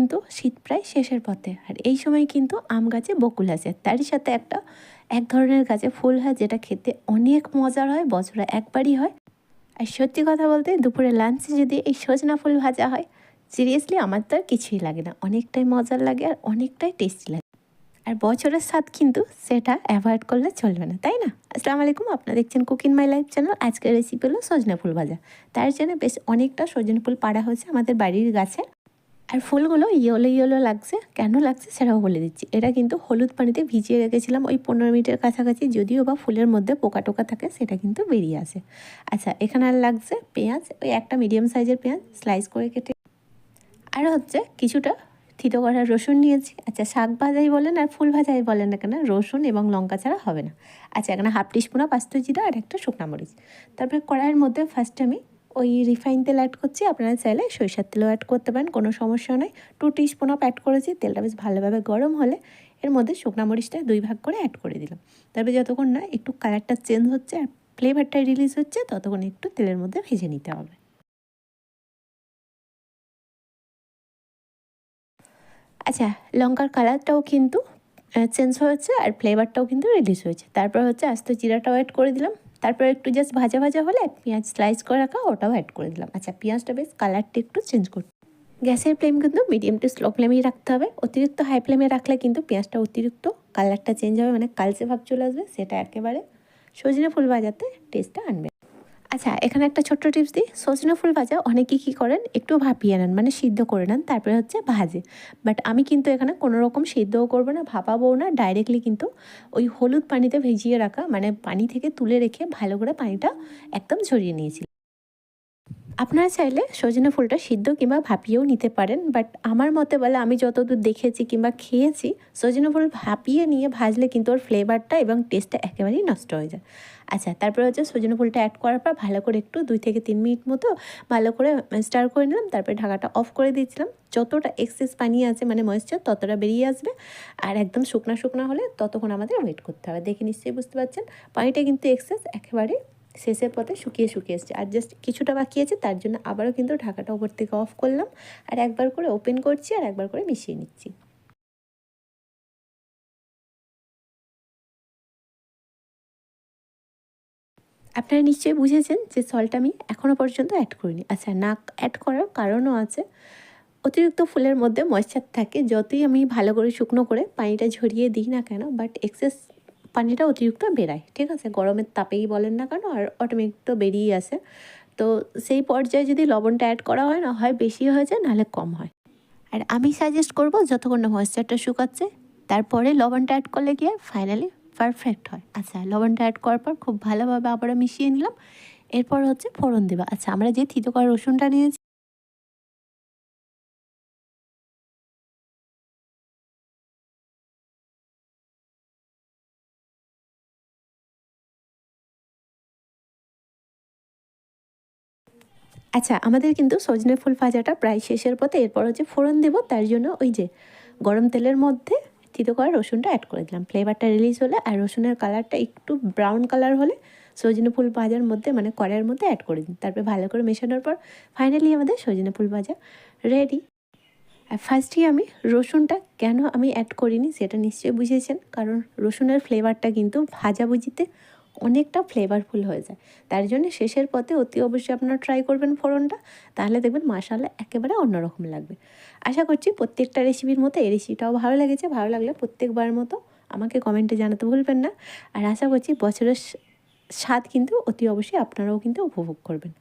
কিন্তু শীত প্রায় শেষের পথে, আর এই সময় কিন্তু আম গাছে বকুল আছে, তারই সাথে এক ধরনের গাছে ফুল হয় যেটা খেতে অনেক মজার হয়, বছরে একবারই হয়। আর সত্যি কথা বলতে দুপুরে লাঞ্চে যদি এই সজনা ফুল ভাজা হয়, সিরিয়াসলি আমার তো আর কিছুই লাগে না, অনেকটাই মজার লাগে আর অনেকটাই টেস্টি লাগে। আর বছরের স্বাদ কিন্তু সেটা অ্যাভয়েড করলে চলবে না, তাই না? আসসালামু আলাইকুম, আপনারা দেখছেন কুকিং মাই লাইফ চ্যানেল। আজকের রেসিপি হলো সজনা ফুল ভাজা। তার জন্য বেশ অনেকটা সজনা ফুল পাড়া হয়েছে আমাদের বাড়ির গাছে। আর ফুলগুলো ইয়েলো ইয়েলো লাগছে, কেন লাগছে সেটাও বলে দিচ্ছি। এটা কিন্তু হলুদ পানিতে ভিজিয়ে রেখেছিলাম ওই 15 মিনিটের কাছাকাছি, যদিও বা ফুলের মধ্যে পোকা টোকা থাকে সেটা কিন্তু বেরিয়ে আসে। আচ্ছা, এখানে আর লাগছে পেঁয়াজ, ওই একটা মিডিয়াম সাইজের পেঁয়াজ স্লাইস করে কেটে, আর হচ্ছে কিছুটা থিতো করা রসুন নিয়েছি। আচ্ছা, শাক ভাজাই বলেন আর ফুল ভাজাই বলেন না কেন, রসুন এবং লঙ্কা ছাড়া হবে না। আচ্ছা, এখানে হাফ টিস্পুন আস্ত জিরা আর একটা শুকনা মরিচ। তারপরে কড়াইয়ের মধ্যে ফার্স্টে আমি ওই রিফাইন তেল অ্যাড করছি, আপনারা চাইলে সরিষার তেলও অ্যাড করতে পারেন, কোনো সমস্যা নয়। 2 টিস্পুন অ্যাড করেছি। তেলটা বেশ ভালোভাবে গরম হলে এর মধ্যে শুকনা মরিচটা 2 ভাগ করে অ্যাড করে দিলাম। তারপরে যতক্ষণ না একটু কালারটা চেঞ্জ হচ্ছে আর ফ্লেভারটা রিলিজ হচ্ছে, ততক্ষণ একটু তেলের মধ্যে ভেজে নিতে হবে। আচ্ছা, লঙ্কার কালারটাও কিন্তু চেঞ্জ হয়েছে আর ফ্লেভারটাও কিন্তু রিলিজ হয়েছে। তারপর হচ্ছে আস্ত জিরাটাও অ্যাড করে দিলাম। তারপর একটু জাস্ট ভাজা ভাজা হলে পেঁয়াজ স্লাইস করে রাখা ওটাও অ্যাড করে দিলাম। আচ্ছা, পেঁয়াজটা বেশ কালারটা একটু চেঞ্জ করতে, গ্যাসের ফ্লেম কিন্তু মিডিয়াম টু স্লো ফ্লেমেই রাখতে হবে। অতিরিক্ত হাই ফ্লেমে রাখলে কিন্তু পেঁয়াজটা অতিরিক্ত কালারটা চেঞ্জ হবে, মানে কালচে ভাব চলে আসবে, সেটা একেবারে সজনে ফুল ভাজাতে টেস্টটা আনবে। আচ্ছা, এখানে একটা ছোট্ট টিপস দিই। সজনে ফুল ভাজা অনেকেই কী করেন, একটু ভাপিয়ে নেন, মানে সিদ্ধ করে নেন, তারপরে হচ্ছে ভাজে। বাট আমি কিন্তু এখানে কোনো রকম সিদ্ধও করবো না, ভাপাবও না, ডাইরেক্টলি কিন্তু ওই হলুদ পানিতে ভিজিয়ে রাখা, মানে পানি থেকে তুলে রেখে ভালো করে পানিটা একদম ঝরিয়ে নিয়েছি। আপনারা চাইলে সজনে ফুলটা সিদ্ধ কিংবা ভাপিয়েও নিতে পারেন, বাট আমার মতে বলে, আমি যতদূর দেখেছি কিংবা খেয়েছি, সজনে ফুল ভাপিয়ে নিয়ে ভাজলে কিন্তু ওর ফ্লেভারটা এবং টেস্টটা একেবারেই নষ্ট হয়ে যায়। আচ্ছা, তারপরে হচ্ছে সজনে ফুলটা অ্যাড করার পর ভালো করে একটু 2 থেকে 3 মিনিট মতো ভালো করে স্টার করে নিলাম। তারপরে ঢাকাটা অফ করে দিয়েছিলাম। যতটা এক্সেস পানি আছে, মানে ময়েশ্চার, ততটা বেরিয়ে আসবে। আর একদম শুকনা শুকনা হলে ততক্ষণ আমাদের ওয়েট করতে হবে। দেখে নিশ্চয়ই বুঝতে পারছেন, পানিটা কিন্তু এক্সেস একেবারে শেষের পথে শুকিয়ে শুকিয়ে এসছে, আর জাস্ট কিছুটা বাকি আছে। তার জন্য আবারও কিন্তু ঢাকাটা ওপর থেকে অফ করলাম, আর একবার করে ওপেন করছি আর একবার করে মিশিয়ে নিচ্ছি। আপনারা নিশ্চয়ই বুঝেছেন যে সল্টটা আমি এখনও পর্যন্ত অ্যাড করিনি। আচ্ছা, না অ্যাড করার কারণও আছে। অতিরিক্ত ফুলের মধ্যে ময়েশ্চার থাকে, যতই আমি ভালো করে শুকনো করে পানিটা ঝরিয়ে দিই না কেন, বাট এক্সেস পানিটা অতিরিক্ত বেরায়, ঠিক আছে? গরমের তাপেই বলেন না কেন, আর অটোমেটিক তো বেরিয়ে আসে। তো সেই পর্যায়ে যদি লবণটা অ্যাড করা হয় না, হয় বেশি হয়ে যায়, নাহলে কম হয়। আর আমি সাজেস্ট করব, যতক্ষণ না ময়েশ্চারটা শুকাচ্ছে, তারপরে লবণটা অ্যাড করলে গিয়ে ফাইনালি পারফেক্ট হয়। আচ্ছা, লবণটা অ্যাড করার পর খুব ভালোভাবে আবারও মিশিয়ে নিলাম। এরপর হচ্ছে ফোড়ন দেবা। আচ্ছা, আমরা যে থিতো করা রসুনটা নিয়েছি, আচ্ছা, আমাদের কিন্তু সজনে ফুল ভাজাটা প্রায় শেষের পথে। এরপর হচ্ছে ফোড়ন দেবো, তার জন্য ওই যে গরম তেলের মধ্যে থিতো করা রসুনটা অ্যাড করে দিলাম। ফ্লেভারটা রিলিজ হলে আর রসুনের কালারটা একটু ব্রাউন কালার হলে সজনে ফুল ভাজার মধ্যে, মানে কড়াইয়ের মধ্যে অ্যাড করে দিন। তারপরে ভালো করে মেশানোর পর ফাইনালি আমাদের সজনে ফুল ভাজা রেডি। আর ফার্স্টেই আমি রসুনটা কেন আমি অ্যাড করিনি সেটা নিশ্চয়ই বুঝেছেন, কারণ রসুনের ফ্লেভারটা কিন্তু ভাজাভুজিতে অনেকটা ফ্লেভারফুল হয়ে যায়। তার জন্য শেষের পথে অতি অবশ্যই আপনারা ট্রাই করবেন ফোড়নটা, তাহলে দেখবেন মাশাআল্লাহ একেবারে অন্যরকম লাগবে। আশা করছি প্রত্যেকটা রেসিপির মতো এই রেসিপিটাও ভালো লেগেছে। ভালো লাগলে প্রত্যেকবার মতো আমাকে কমেন্টে জানাতে ভুলবেন না। আর আশা করছি বছরের স্বাদ কিন্তু অতি অবশ্যই আপনারাও কিন্তু উপভোগ করবেন।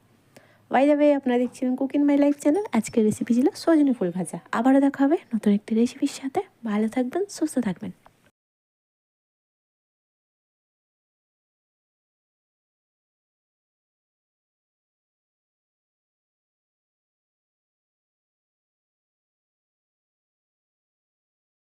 বাই দ্য ওয়ে, আপনারা দেখছিলেন কুকিং মাই লাইফ চ্যানেল। আজকের রেসিপি ছিল সজনে ফুল ভাজা। আবারও দেখা হবে নতুন একটি রেসিপির সাথে। ভালো থাকবেন, সুস্থ থাকবেন।